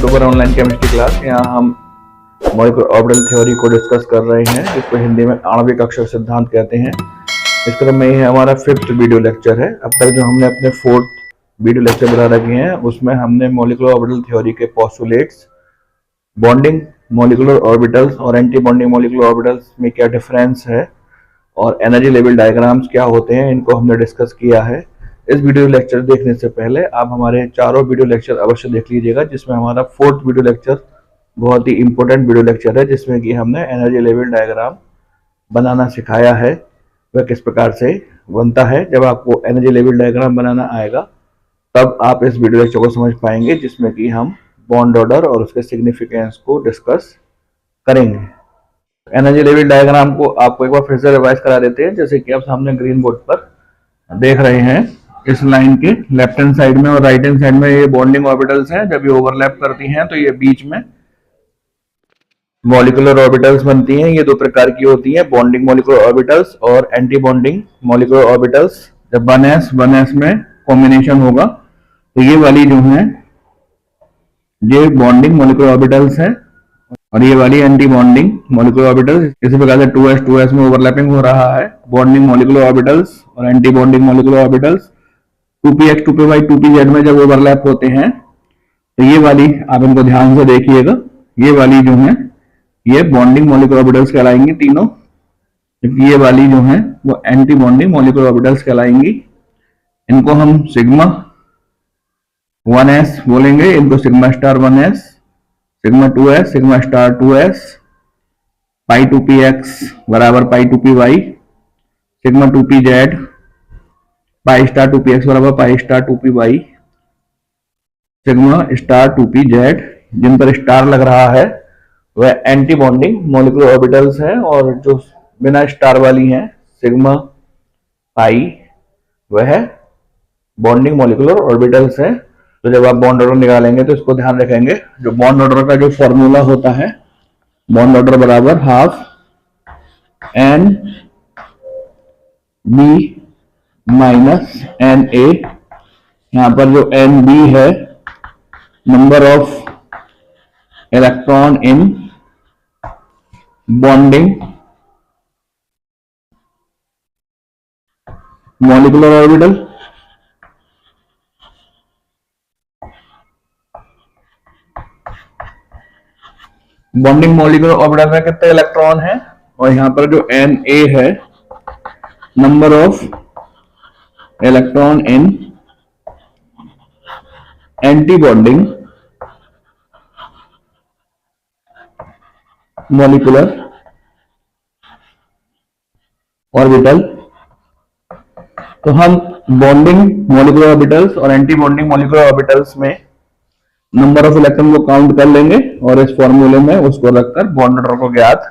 To our online chemistry class. यहाँ हम molecular orbital theory को डिस्कस कर रहे हैं, जिसको हिंदी में आणविक अक्षर सिद्धांत कहते हैं। इस क्रम में ये हमारा 5th वीडियो लेक्चर है। अब तक जो हमने अपने 4th वीडियो लेक्चर बना रखे हैं, उसमें हमने मॉलिक्यूलर ऑर्बिटल थ्योरी के पोस्टुलेट्स, बॉन्डिंग मॉलिक्यूलर ऑर्बिटल्स और एंटी बॉन्डिंग मॉलिक्यूलर ऑर्बिटल्स में क्या डिफरेंस है और एनर्जी लेवल डायग्राम्स क्या होते हैं, इनको हमने डिस्कस किया है। इस वीडियो लेक्चर देखने से पहले आप हमारे चारों वीडियो लेक्चर अवश्य देख लीजिएगा, जिसमें हमारा 4th वीडियो लेक्चर बहुत ही इंपॉर्टेंट वीडियो लेक्चर है, जिसमें कि हमने एनर्जी लेवल डायग्राम बनाना सिखाया है। वह किस प्रकार से बनता है। जब आपको एनर्जी लेवल डायग्राम बनाना आएगा तब आप इस वीडियो लेक्चर को समझ पाएंगे, जिसमें कि हम बॉन्ड ऑर्डर और उसके सिग्निफिकेंस को डिस्कस करेंगे। एनर्जी लेवल डायग्राम को आपको एक बार फिर से रिवाइज करा देते हैं। जैसे कि आप सामने ग्रीन बोर्ड पर देख रहे हैं, इस लाइन के लेफ्ट हैंड साइड में और राइट हैंड साइड में ये बॉन्डिंग ऑर्बिटल्स हैं। जब ये ओवरलैप करती हैं तो ये बीच में मॉलिक्यूलर ऑर्बिटल्स बनती हैं। ये दो प्रकार की होती हैं, बॉन्डिंग मॉलिक्यूलर ऑर्बिटल्स और एंटी बॉन्डिंग मॉलिक्यूलर ऑर्बिटल्स। जब 1s में कॉम्बिनेशन होगा तो ये वाली जो है ये बॉन्डिंग मॉलिक्यूलर ऑर्बिटल्स है और ये वाली एंटी बॉन्डिंग मॉलिक्यूलर ऑर्बिटल्स। इसी प्रकार से 2s में ओवरलैपिंग हो रहा है, बॉन्डिंग मॉलिक्यूलर ऑर्बिटल्स और anti bonding molecular orbitals. 2px 2py 2pz में जब ओवरलैप होते हैं तो ये वाली आप इनको ध्यान से देखिएगा, ये वाली जो है ये बॉन्डिंग मॉलिक्यूलर ऑर्बिटल्स कहलाएंगी तीनों, जबकि ये वाली जो है वो एंटी बॉन्डिंग मॉलिक्यूलर ऑर्बिटल्स कहलाएंगी। इनको हम सिग्मा 1s बोलेंगे, इनको sigma star 1s, sigma 2s, sigma star 2s, पाई 2px बराबर पाई 2py, sigma 2pz, pi star 2px बराबर pi star 2py, sigma star 2pz। जिन पर स्टार लग रहा है वह एंटी बॉन्डिंग मॉलिक्यूलर ऑर्बिटल्स हैं, और जो बिना स्टार वाली हैं सिग्मा पाई वह बॉन्डिंग मॉलिक्यूलर ऑर्बिटल्स हैं। तो जब आप बॉन्ड ऑर्डर निकालेंगे तो इसको ध्यान रखेंगे, जो बॉन्ड ऑर्डर का जो फॉर्मूला होता है, बॉन्ड ऑर्डर बराबर half N B minus N A. यहां पर जो एन बी है number of electron in bonding molecular orbital, bonding molecular orbital में कितने इलेक्ट्रॉन है, और यहां पर जो एन ए है number of electron in anti bonding molecular orbital. तो हम बॉन्डिंग मॉलिक्यूलर ऑर्बिटल्स और एंटी बॉन्डिंग मॉलिक्यूलर ऑर्बिटल्स में नंबर ऑफ इलेक्ट्रॉन को काउंट कर लेंगे और इस फॉर्मूले में उसको रखकर बॉन्ड ऑर्डर को ज्ञात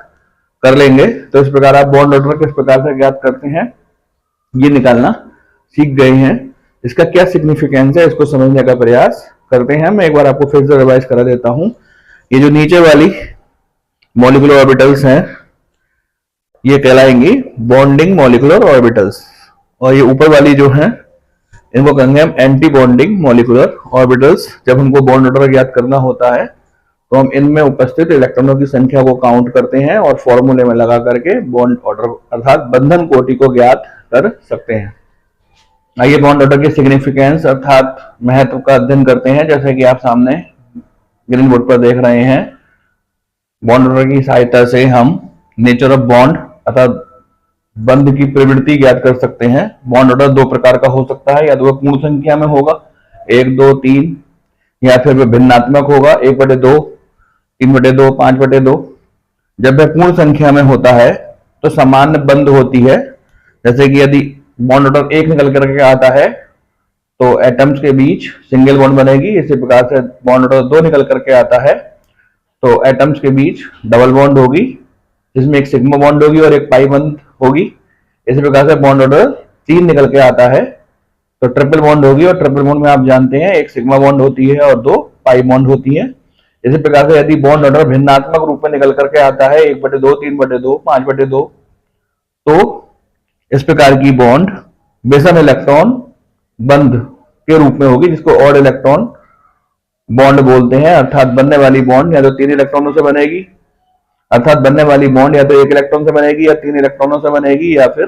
कर लेंगे। तो इस प्रकार आप बॉन्ड ऑर्डर किस प्रकार से ज्ञात करते हैं ये निकालना सीख गए हैं। इसका क्या सिग्निफिकेंस है इसको समझने का प्रयास करते हैं। मैं एक बार आपको फिर से रिवाइज करा देता हूं। ये जो नीचे वाली मॉलिक्यूलर ऑर्बिटल्स हैं ये कहलाएंगी बॉन्डिंग मॉलिक्यूलर ऑर्बिटल्स, और ये ऊपर वाली जो है इनको कहेंगे हम एंटी बॉन्डिंग मॉलिक्यूलर ऑर्बिटल्स। जब हमको बॉन्ड ऑर्डर ज्ञात करना होता है तो हम इनमें उपस्थित इलेक्ट्रॉनों की संख्या को काउंट करते हैं और फॉर्मूले में लगा करके बॉन्ड ऑर्डर अर्थात बंधन कोटि को ज्ञात कर सकते हैं। आइए बॉन्ड ऑर्डर के सिग्निफिकेंस अर्थात महत्व का अध्ययन करते हैं। जैसे कि आप सामने ग्रीन बोर्ड पर देख रहे हैं, बॉन्ड ऑर्डर की सहायता से हम नेचर ऑफ बॉन्ड अर्थात बंध की प्रवृत्ति ज्ञात कर सकते हैं। बॉन्ड ऑर्डर दो प्रकार का हो सकता है, या तो वह पूर्ण संख्या में होगा 1 2 3, या फिर वह भिन्नात्मक होगा 1/2, 3/2, 5/2। जब वह पूर्ण संख्या में होता है तो सामान्य बंध होती है। जैसे कि यदि बॉन्ड ऑर्डर 1 निकल करके आता है तो एटम्स के बीच सिंगल बॉन्ड बनेगी। इसी प्रकार से बॉन्ड ऑर्डर 2 निकल करके आता है तो एटम्स के बीच डबल बॉन्ड होगी, जिसमें एक सिग्मा बॉन्ड होगी और एक पाई बॉन्ड होगी। इसी प्रकार से बॉन्ड ऑर्डर 3 निकल के आता है तो ट्रिपल बॉन्ड होगी, और ट्रिपल बॉन्ड में आप जानते हैं एक सिग्मा बॉन्ड होती है और 2 पाई बॉन्ड होती है। इसी प्रकार से यदि बॉन्ड ऑर्डर भिन्नात्मक रूप में निकल करके आता है 1/2, 3/2, 5/2, तो इस प्रकार की बॉन्ड विषम इलेक्ट्रॉन बंध के रूप में होगी, जिसको ऑड इलेक्ट्रॉन बॉन्ड बोलते हैं, अर्थात बनने वाली बॉन्ड या तो 3 इलेक्ट्रॉनों से बनेगी, अर्थात बनने वाली बॉन्ड या तो 1 इलेक्ट्रॉन से बनेगी या 3 इलेक्ट्रॉनों से बनेगी या फिर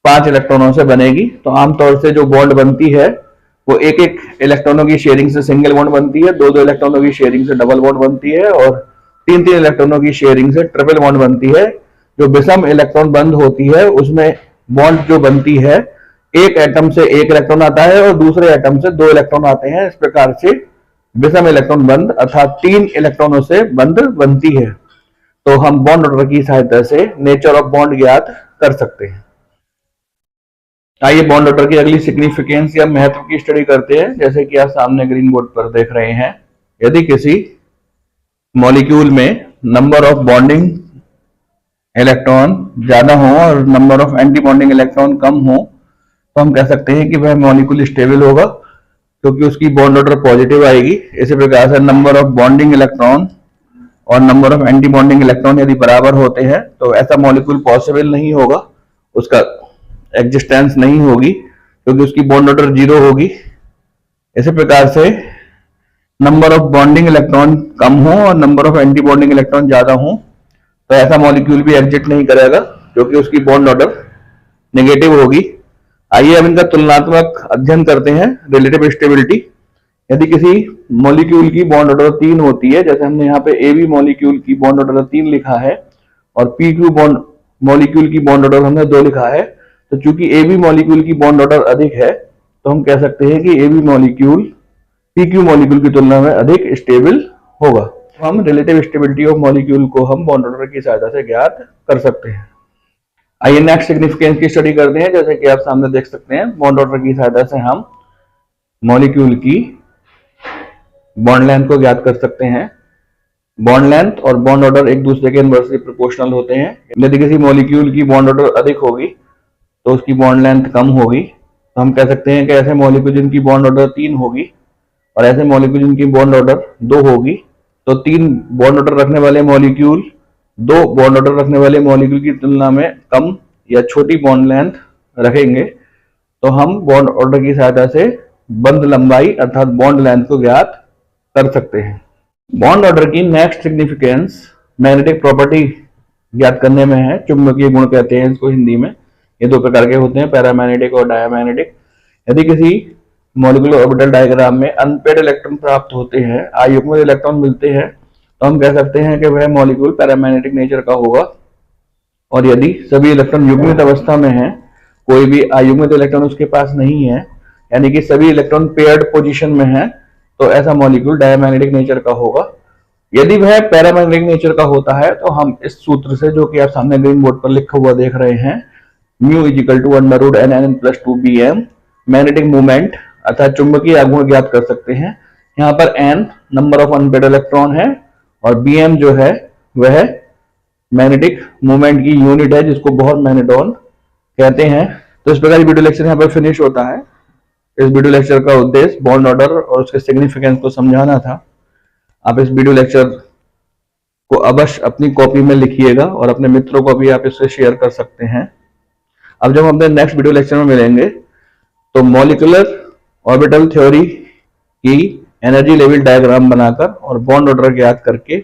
5 इलेक्ट्रॉनों से बनेगी। तो आमतौर से जो बॉन्ड बनती है वो एक एक इलेक्ट्रॉनों की शेयरिंग से सिंगल बॉन्ड बनती है, दो दो इलेक्ट्रॉनों की शेयरिंग से डबल बॉन्ड बनती है और तीन तीन इलेक्ट्रॉनों की शेयरिंग से ट्रिपल बॉन्ड बनती है। जो विषम इलेक्ट्रॉन बंद होती है उसमें बॉन्ड जो बनती है, एक एटम से एक इलेक्ट्रॉन आता है और दूसरे एटम से 2 इलेक्ट्रॉन आते हैं। इस प्रकार से विषम इलेक्ट्रॉन बंद अर्थात 3 इलेक्ट्रॉनों से बंद बनती है। तो हम बॉन्ड ऑर्डर की सहायता से नेचर ऑफ बॉन्ड ज्ञात कर सकते हैं। आइए बॉन्ड ऑर्डर की अगली सिग्निफिकेंस या महत्व की स्टडी करते हैं। जैसे कि आप सामने ग्रीन बोर्ड पर देख रहे हैं, यदि किसी मॉलिक्यूल में नंबर ऑफ बॉन्डिंग इलेक्ट्रॉन ज्यादा हो और number of anti bonding electron कम हो तो हम कह सकते हैं कि वह मॉलिक्यूल स्टेबल होगा, क्योंकि उसकी बॉन्ड ऑर्डर पॉजिटिव आएगी। इसी प्रकार से नंबर ऑफ बॉन्डिंग इलेक्ट्रॉन और number of anti bonding electron यदि बराबर होते हैं तो ऐसा मॉलिक्यूल पॉसिबल नहीं होगा, उसका एग्जिस्टेंस नहीं होगी, क्योंकि उसकी बॉन्ड ऑर्डर 0 होगी। इसी प्रकार से नंबर ऑफ बॉन्डिंग इलेक्ट्रॉन कम हो और number of anti bonding electron ज्यादा हो तो ऐसा मॉलिक्यूल भी एग्जिस्ट नहीं करेगा, क्योंकि उसकी बॉन्ड ऑर्डर नेगेटिव होगी। आइए अब इनका तुलनात्मक अध्ययन करते हैं। रिलेटिव स्टेबिलिटी, यदि किसी मॉलिक्यूल की बॉन्ड ऑर्डर 3 होती है, जैसे हमने यहाँ पे ए बी मॉलिक्यूल की बॉन्ड ऑर्डर 3 लिखा है और पी क्यू बॉन्ड मॉलिक्यूल की बॉन्ड ऑर्डर हमने 2 लिखा है, तो चूंकि ए बी मॉलिक्यूल की बॉन्ड ऑर्डर अधिक है तो हम कह सकते हैं कि A B molecule P Q molecule की तुलना में अधिक स्टेबल होगा। हम रिलेटिव स्टेबिलिटी ऑफ मॉलिक्यूल को हम बॉन्ड ऑर्डर की सहायता से ज्ञात कर सकते हैं। आइए नेक्स्ट सिग्निफिकेंस की स्टडी करते हैं। जैसे कि आप सामने देख सकते हैं, बॉन्ड ऑर्डर की सहायता से हम मॉलिक्यूल की बॉन्ड लेंथ को ज्ञात कर सकते हैं। बॉन्ड लेंथ और बॉन्ड ऑर्डर एक दूसरे के इनवर्सली प्रोपोर्शनल होते हैं। यदि किसी मॉलिक्यूल की बॉन्ड ऑर्डर अधिक होगी तो उसकी बॉन्ड लेंथ कम होगी। तो हम कह सकते हैं कि ऐसे मॉलिक्यूल जिनकी बॉन्ड ऑर्डर 3 होगी और ऐसे मॉलिक्यूल जिनकी बॉन्ड ऑर्डर 2 होगी, तो 3 बॉन्ड ऑर्डर रखने वाले मॉलिक्यूल 2 बॉन्ड ऑर्डर रखने वाले मॉलिक्यूल की तुलना में कम या छोटी बॉन्ड लेंथ रखेंगे, तो हम बॉन्ड ऑर्डर की सहायता से बंध लंबाई अर्थात बॉन्ड लेंथ को ज्ञात कर सकते हैं। बॉन्ड ऑर्डर की नेक्स्ट सिग्निफिकेंस मैग्नेटिक प्रॉपर्टी ज्ञात करने में है। चुंबकीय गुण कहते हैं इसको हिंदी में। ये 2 प्रकार के होते हैं, पैरामैग्नेटिक और डायमैग्नेटिक। यदि किसी मॉलिक्यूलर ऑर्बिटल डायग्राम में अनपेड इलेक्ट्रॉन प्राप्त होते हैं, अयुग्मित इलेक्ट्रॉन मिलते हैं, तो हम कह सकते हैं कि वह मॉलिक्यूल पैरामैग्नेटिक नेचर का होगा। और यदि सभी इलेक्ट्रॉन युग्मित अवस्था में है, कोई भी अयुग्मित इलेक्ट्रॉन उसके पास नहीं है, यानी कि सभी इलेक्ट्रॉन पेयर्ड पोजीशन में है, तो ऐसा मॉलिक्यूल डायमैग्नेटिक नेचर का होगा। यदि वह पैरामैग्नेटिक नेचर का होता है तो हम इस सूत्र से, जो कि आप सामने ग्रीन बोर्ड पर लिखा हुआ देख रहे हैं, mu equal to √n+2bm magnetic movement अर्थात चुंबकीय आघूर्ण ज्ञात कर सकते हैं। यहाँ पर n number of unpaired electron है और bm जो है वह मैग्नेटिक मूवमेंट की यूनिट है, जिसको बोहर मैग्नेटॉन कहते हैं। तो इस प्रकार वीडियो लेक्चर यहाँ पर फिनिश होता है। इस वीडियो लेक्चर का उद्देश्य बॉन्ड ऑर्डर और उसके सिग्निफिकेंस को समझाना था। आप इस वीडियो लेक्चर को अवश्य अपनी कॉपी में लिखिएगा और अपने मित्रों को भी आप इससे शेयर कर सकते हैं। अब जब हम अपने नेक्स्ट वीडियो लेक्चर में मिलेंगे तो मॉलिक्यूलर ऑर्बिटल थ्योरी की एनर्जी लेवल डायग्राम बनाकर और बॉन्ड ऑर्डर ज्ञात करके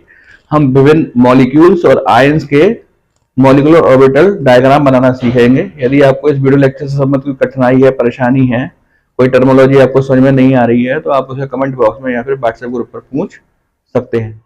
हम विभिन्न मॉलिक्यूल्स और आयंस के मॉलिक्यूलर ऑर्बिटल डायग्राम बनाना सीखेंगे। यदि आपको इस वीडियो लेक्चर से संबंधित कोई कठिनाई है, परेशानी है, कोई टर्मोलॉजी आपको समझ में नहीं आ रही है, तो आप उसे कमेंट बॉक्स में या फिर व्हाट्सएप ग्रुप पर पूछ सकते हैं।